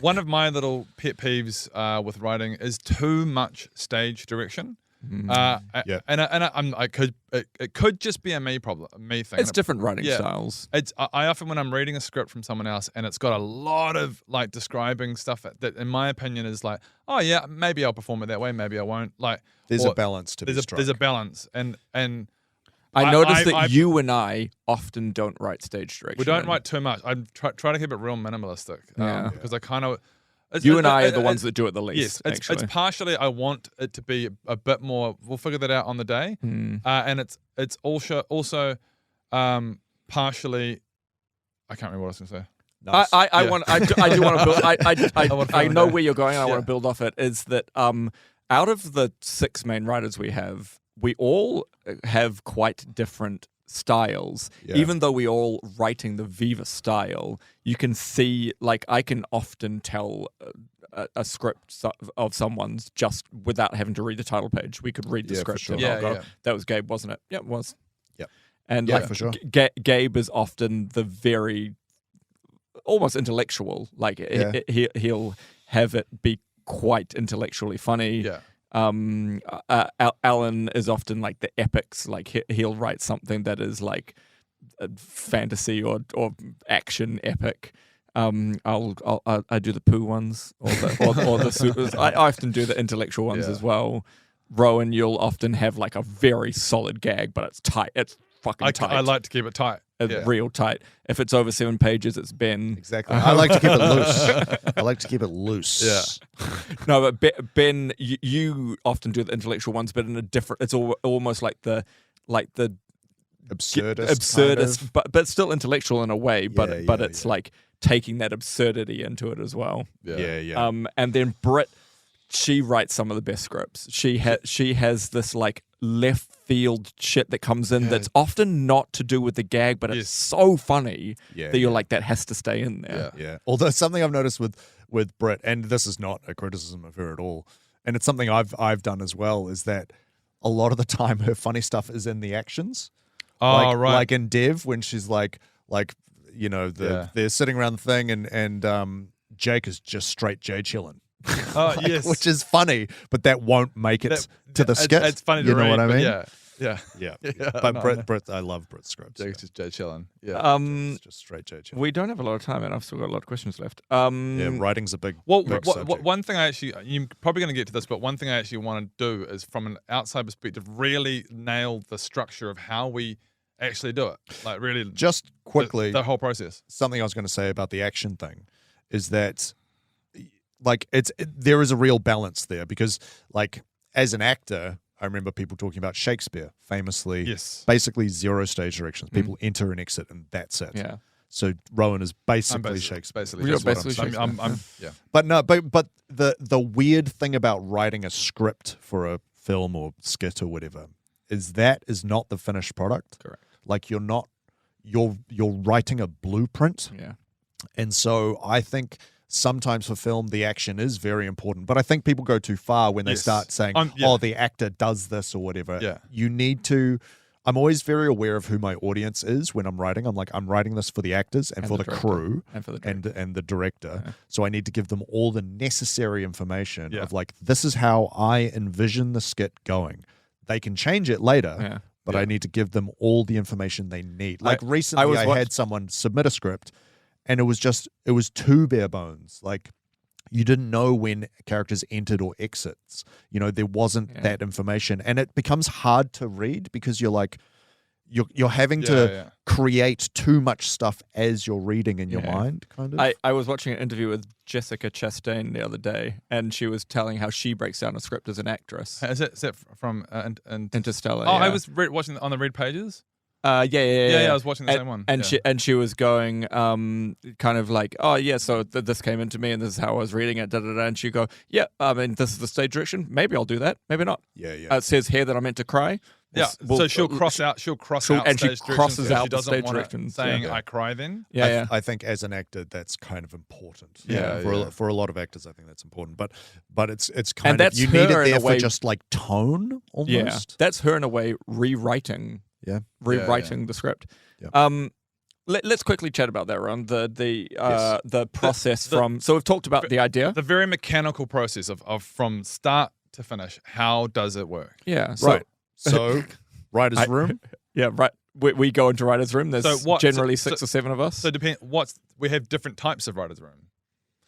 One of my little pet peeves with writing is too much stage direction. Yeah. It could just be a me problem, me thing. It's different writing Yeah. styles. I often, when I'm reading a script from someone else and it's got a lot of like describing stuff that in my opinion is like, oh yeah, maybe I'll perform it that way, maybe I won't. Like There's or a balance to be struck. there's a balance, and I noticed I- that you and I often don't write stage direction. we don't in. write too much. I try to keep it real minimalistic Yeah. because I kind of You and I are the ones that do it the least. Yes, it's actually. partially I want it to be a bit more. We'll figure that out on the day, and it's also partially. I can't remember what I was going to say. Nice. I Yeah. want. I do want to build. I know that. where you're going. I Yeah. want to build off it. Is that out of the 6 main writers we have, we all have quite different styles. Yeah. Even though we all writing the Viva style, you can see. Like I can often tell a script of someone's just without having to read the title page. We could read the Yeah, for script. sure. And Yeah, I'll go, yeah. that was Gabe, wasn't it? Yeah, it was. Yep. And Yeah, like for sure. Gabe is often the very almost intellectual. Like Yeah. he'll have it be quite intellectually funny. Yeah. Alan is often like the epics. Like he'll write something that is like a fantasy or action epic. I do the poo ones or the supers. I often do the intellectual ones Yeah. as well. Rowan, you'll often have like a very solid gag, but it's tight. It's fucking tight. I like to keep it tight. It's Yeah. real tight. If it's over 7 pages, it's Ben. Exactly. I like to keep it loose. I like to keep it loose. Yeah. No, but Ben, you often do the intellectual ones, but in a different. It's almost like the Absurdist. but it's still intellectual in a way. But Yeah, but yeah, it's yeah. like taking that absurdity into it as well. Yeah. And then Britt, she writes some of the best scripts. She has this like left field shit that comes in that's often not to do with the gag, but it's Yes. so funny Yeah, that you're yeah. like that has to stay in there. Yeah. Yeah. Although something I've noticed with Britt, and this is not a criticism of her at all, and it's something I've done as well, is that a lot of the time her funny stuff is in the actions. Oh, like, right. Like in Dev when she's like you know they're sitting around the thing and Jake is just straight Jay chilling. Oh, yes. Which is funny, but that won't make it to the skit. It's funny to you know read, what I but mean? Yeah. Yeah. Yeah, But no, Britt, I love Britt's scripts. Jake's just Jay chilling. Yeah. It's just straight Jay chilling. We don't have a lot of time, and I've still got a lot of questions left. Yeah, writing's a big, Well, big subject. one thing I actually, you're probably going to get to this, but one thing I actually want to do is from an outside perspective, really nail the structure of how we actually do it. Like really Just quickly, the whole process. something I was going to say about the action thing is that like there is a real balance there because like as an actor, I remember people talking about Shakespeare famously, Yes. basically 0 stage directions. People enter and exit and that's it. Yeah. So Rowan is I'm basically Shakespeare. Basically, You're that's what basically I'm Shakespeare. yeah. But no, but the weird thing about writing a script for a film or skit or whatever is that is not the finished product. Correct. Like you're writing a blueprint. Yeah. And so I think sometimes for film, the action is very important. But I think people go too far when they Yes. start saying, Yeah. oh, the actor does this or whatever. Yeah. You need to. I'm always very aware of who my audience is when I'm writing. I'm like, I'm writing this for the actors and for the director. crew And for the director. and the director. So I need to give them all the necessary information Yeah. of like, this is how I envision the skit going. They can change it later. Yeah. But I need to give them all the information they need. Like recently, was I watch- had someone submit a script, and it was too bare bones. Like, you didn't know when characters entered or exits. You know, there wasn't that information, and it becomes hard to read because you're like, you're having to create too much stuff as you're reading in your mind, kind of. I was watching an interview with Jessica Chastain the other day, and she was telling how she breaks down a script as an actress. Is that from Interstellar? Oh, yeah. I was watching on the red pages. Yeah. I was watching the same one. And she was going, kind of like, oh yeah, so this came into me, and this is how I was reading it. And she'd go, yeah, I mean, this is the stage direction. Maybe I'll do that. Maybe not. Yeah. It says here that I'm meant to cry. So she'll cross out. She'll cross out. And she stage crosses directions, out she the doesn't stage want it directions. saying I cry then. Yeah. I think as an actor, that's kind of important. Yeah. For a lot of actors, I think that's important. But it's kind And of, that's you her need it in there a for way- just like tone almost. Yeah, that's her in a way rewriting the script. Yeah. Let's quickly chat about that, Ron. The process from. So we've talked about the idea. The very mechanical process of from start to finish. How does it work? Yeah. Right. So writer's room. Yeah. Right. We go into writer's room. There's generally six or seven of us. So we have different types of writer's room.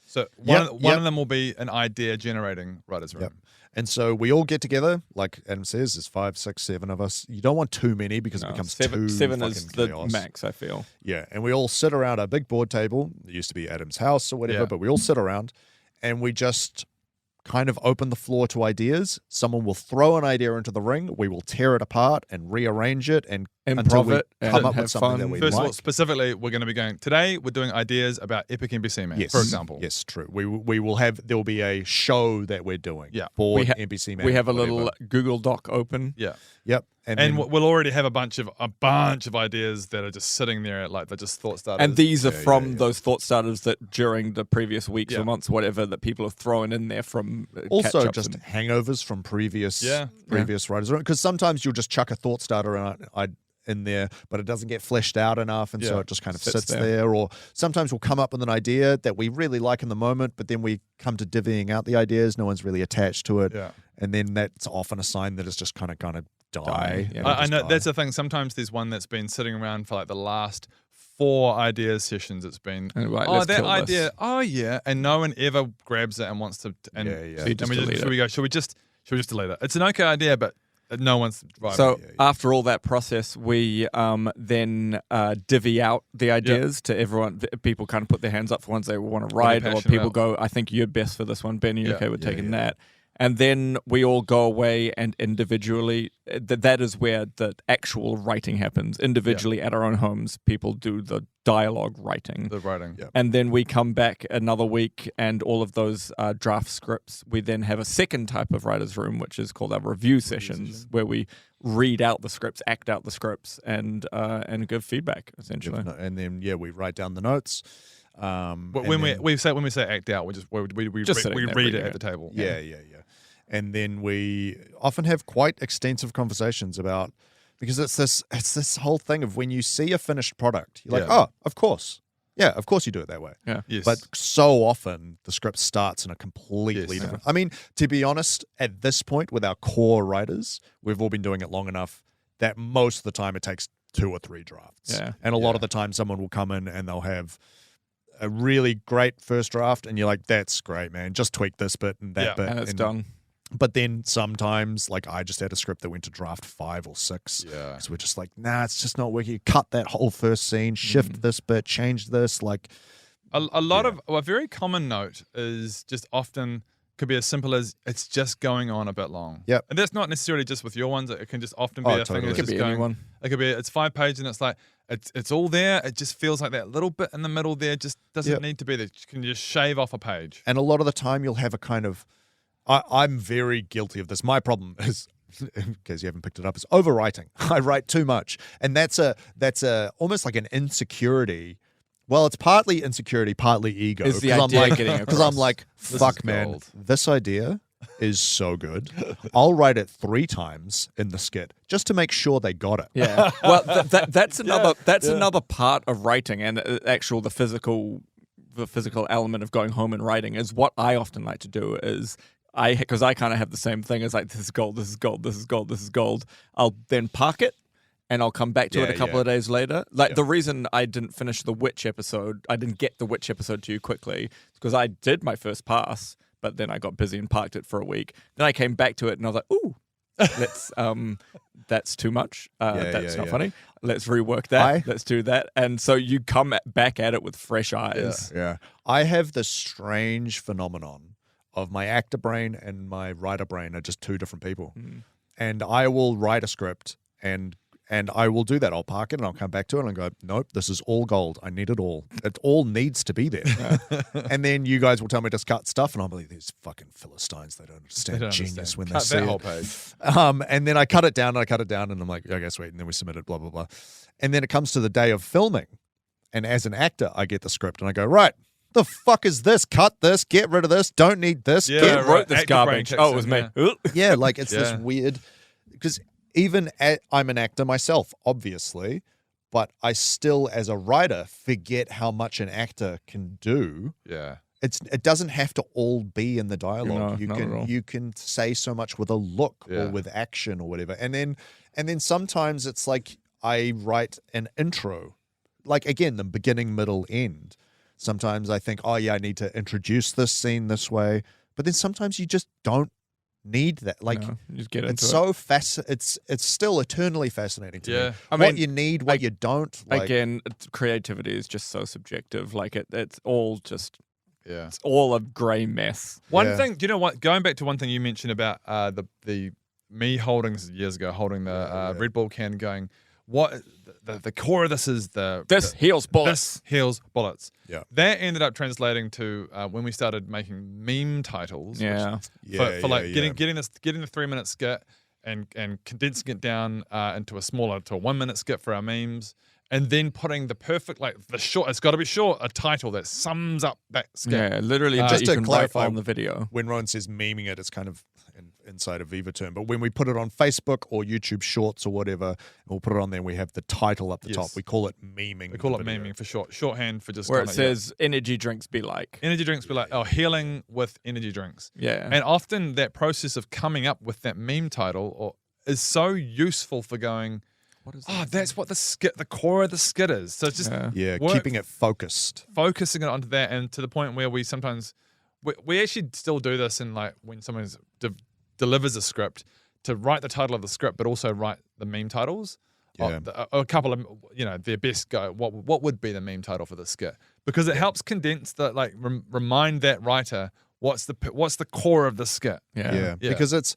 So one of them will be an idea generating writer's room. Yep. And so we all get together, like Adam says, there's 5, 6, 7 of us. You don't want too many because it becomes seven fucking is the chaos. max, I feel. Yeah, and we all sit around a big board table. It used to be Adam's house or whatever, but we all sit around and we just kind of open the floor to ideas. Someone will throw an idea into the ring. We will tear it apart and rearrange it and until we come up with something that we First like. of all, specifically, we're going to be going today. We're doing ideas about Epic NPC Man, for example. Yes, true. We will have, there will be a show that we're doing for NPC Man. We have a little Google Doc open. Yeah. Yep. And we'll already have a bunch of ideas that are just sitting there, like they're just thought starters. And these are from those thought starters that during the previous weeks or months, whatever, that people have thrown in there from also just hangovers from previous writers. Because sometimes you'll just chuck a thought starter in there, but it doesn't get fleshed out enough, and so it just kind of sits there. Or sometimes we'll come up with an idea that we really like in the moment, but then we come to divvying out the ideas. No one's really attached to it, and then that's often a sign that it's just kind of gonna die. I know that's the thing. Sometimes there's one that's been sitting around for like the last 4 ideas sessions. It's been that idea. This. Oh yeah, and no one ever grabs it and wants to. And should we just delete it? It's an okay idea, but no one's right. So after all that process, we then divvy out the ideas to everyone. People kind of put their hands up for ones they want to write, or people go, I think you're best for this one. Ben, are you okay with taking that? And then we all go away and individually, that is where the actual writing happens. Individually at our own homes, people do the dialogue writing. The writing. And then we come back another week and all of those draft scripts, we then have a second type of writer's room, which is called our review sessions, where we read out the scripts, act out the scripts, and give feedback, essentially. And then, we write down the notes. But when we say act out, we read it at the table. Yeah. And then we often have quite extensive conversations about, because it's this whole thing of when you see a finished product, you're like, oh, of course. Yeah, of course you do it that way. Yeah. Yes. But so often the script starts in a completely different. I mean, to be honest, at this point with our core writers, we've all been doing it long enough that most of the time it takes 2 or 3 drafts. Yeah. And a lot of the time someone will come in and they'll have a really great first draft and you're like, that's great, man. Just tweak this bit and that bit. And it's done. But then sometimes, like I just had a script that went to draft 5 or 6. Yeah. So we're just like, nah, it's just not working. Cut that whole first scene, shift this bit, change this. Like a lot of a very common note is just often could be as simple as it's just going on a bit long. Yep. And that's not necessarily just with your ones. It can just often be a thing that's just going. Anyone. It could be it's 5 pages and it's like it's all there. It just feels like that little bit in the middle there just doesn't need to be there. You can just shave off a page. And a lot of the time you'll have a kind of, I'm very guilty of this. My problem is, in case you haven't picked it up, is overwriting. I write too much. And that's almost like an insecurity. Well, it's partly insecurity, partly ego. Is the idea getting across? Because I'm like, fuck, man, this idea is so good. I'll write it 3 times in the skit just to make sure they got it. Yeah. Well, that's another part of writing, and the physical element of going home and writing is what I often like to do is because I kind of have the same thing as like, this is gold, this is gold, this is gold, this is gold. I'll then park it and I'll come back to it a couple of days later. Like the reason I didn't finish the witch episode, I didn't get the witch episode to you quickly, because I did my first pass, but then I got busy and parked it for a week. Then I came back to it and I was like, ooh, that's too much. That's not funny. Let's rework that. Let's do that. And so you come back at it with fresh eyes. Yeah. I have this strange phenomenon of my actor brain and my writer brain are just two different people. And I will write a script and I will do that. I'll park it and I'll come back to it and go, nope, this is all gold. I need it all. It all needs to be there. And then you guys will tell me to cut stuff and I'll be like, these fucking Philistines, they don't understand genius when they see that it. whole page. And then I cut it down and I'm like, okay, sweet. And then we submit it, blah, blah, blah. And then it comes to the day of filming. And as an actor, I get the script and I go, right, the fuck is this? Cut this, get rid of this, don't need this. Yeah, Wrote this Actor garbage. brain Oh, it was kicks me. in, Yeah, like it's this weird, because I'm an actor myself, obviously, but I still, as a writer, forget how much an actor can do. Yeah. It doesn't have to all be in the dialogue. No, not at all. You can say so much with a look or with action or whatever. And then sometimes it's like I write an intro, like again, the beginning, middle, end. Sometimes I think, oh yeah, I need to introduce this scene this way. But then sometimes you just don't need that. Like You just get into it's it. so it's still eternally fascinating to me. I What mean, you need, what you don't. Like, Again, creativity is just so subjective. Like it's all just, Yeah. it's all a grey mess. One thing, do you know what? Going back to one thing you mentioned about the me holding this years ago, holding the Red Bull can, going, what the core of this is This heals bullets. This heals bullets. Yeah. That ended up translating to when we started making meme titles. Yeah. For like getting the 3-minute skit and condensing it down into a 1 minute skit for our memes. And then putting the perfect, like the short, it's got to be short, a title that sums up that skit. Yeah, literally just you to can clarify write on the video. when Rowan says memeing it, it's kind of inside a Viva term. But when we put it on Facebook or YouTube Shorts or whatever, we'll put it on there. We have the title up the top. We call it memeing. We call the it video. memeing for short. Shorthand for just Where it kinda, says energy drinks be like. energy drinks be like, oh, healing with energy drinks. Yeah. And often that process of coming up with that meme title is so useful for going, What is oh, that's what the core of the skit is. So it's just keeping it focused. focusing it onto that, and to the point where we sometimes we actually still do this in like when someone delivers a script, to write the title of the script, but also write the meme titles. A couple of their best go. What would be the meme title for the skit? Because it helps condense remind that writer what's the core of the skit. Yeah. Because it's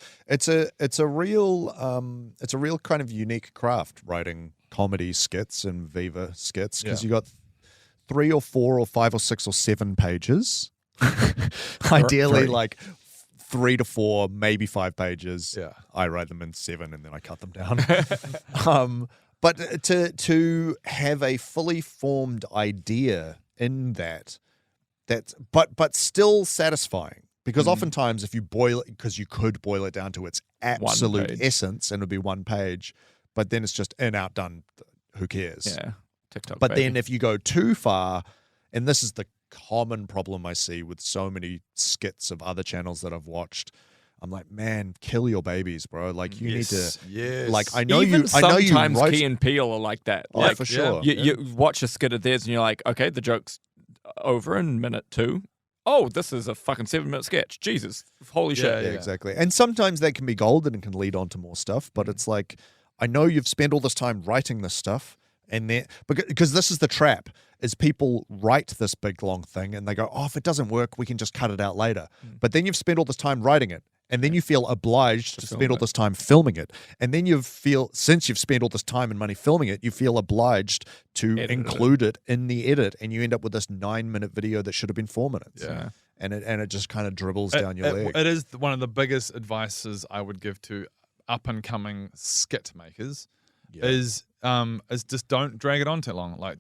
a real kind of unique craft, writing comedy skits and Viva skits, because you got 3 or 4 or 5 or 6 or 7 pages. Ideally, 3. like 3 to 4, maybe 5 pages. Yeah. I write them in 7 and then I cut them down. But to have a fully formed idea in that's but still satisfying, because oftentimes if you boil it, because you could boil it down to its absolute essence and it would be 1 page, but then it's just in, out, done. Who cares? Yeah. TikTok. But baby. then if you go too far, and this is the common problem I see with so many skits of other channels that I've watched, I'm like, man, kill your babies, bro. Like you need to, like, I know Even you, I know you sometimes wrote, Key and Peele are like that. oh, Like, for sure. You watch a skit of theirs and you're like, okay, the joke's over in minute 2. Oh, this is a fucking 7-minute sketch. Jesus, holy shit. Yeah, exactly. And sometimes they can be golden and can lead on to more stuff, but it's like, I know you've spent all this time writing this stuff, and then because this is the trap, is people write this big long thing and they go, oh, if it doesn't work, we can just cut it out later. But then you've spent all this time writing it, and then you feel obliged to spend all this time filming it. And then since you've spent all this time and money filming it, you feel obliged to include it in the edit, and you end up with this 9-minute video that should have been 4 minutes. Yeah. And it just kind of dribbles down your leg. It is one of the biggest advices I would give to up and coming skit makers is just don't drag it on too long. Like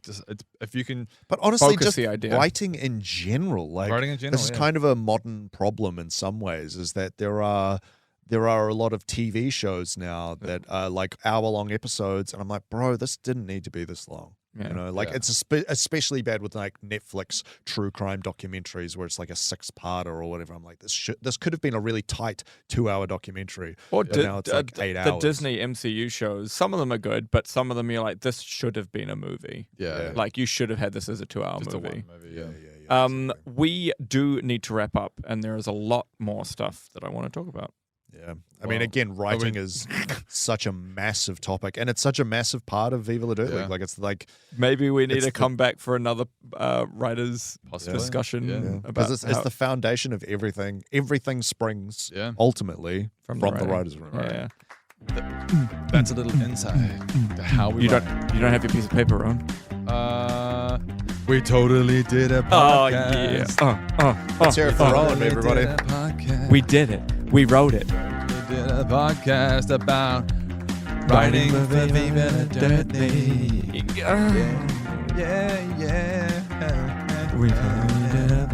if you can, but honestly, focus just the idea. writing in general, this is kind of a modern problem in some ways. Is that there are a lot of TV shows now that are like hour-long episodes, and I'm like, bro, this didn't need to be this long. Yeah. You know, like Yeah. it's especially bad with like Netflix true crime documentaries where it's like a 6-parter or whatever. I'm like, this could have been a really tight 2-hour documentary. Or but now it's like 8 the hours. Disney MCU shows, some of them are good, but some of them you're like, this should have been a movie. Yeah. Like you should have had this as a 2-hour Just movie. a one movie. Yeah. Exactly. We do need to wrap up, and there is a lot more stuff that I want to talk about. Yeah. I mean, Well, again, writing is such a massive topic, and it's such a massive part of Viva La Dirt League. Yeah. Like, it's like, Maybe we need It's to the- come back for another writers Possibly. discussion Yeah. about because it's how- the foundation of everything. Everything springs Yeah. ultimately from the writing. writers' room. Yeah. That's a little insight to how we You write. don't have your piece of paper, Ron? We totally did a Oh yeah. podcast. Let's hear it for Rowan, Totally everybody. did a podcast. We did it. We wrote it. We did a podcast about writing for Viva La Dirt League. Yeah. Yeah, yeah. We did a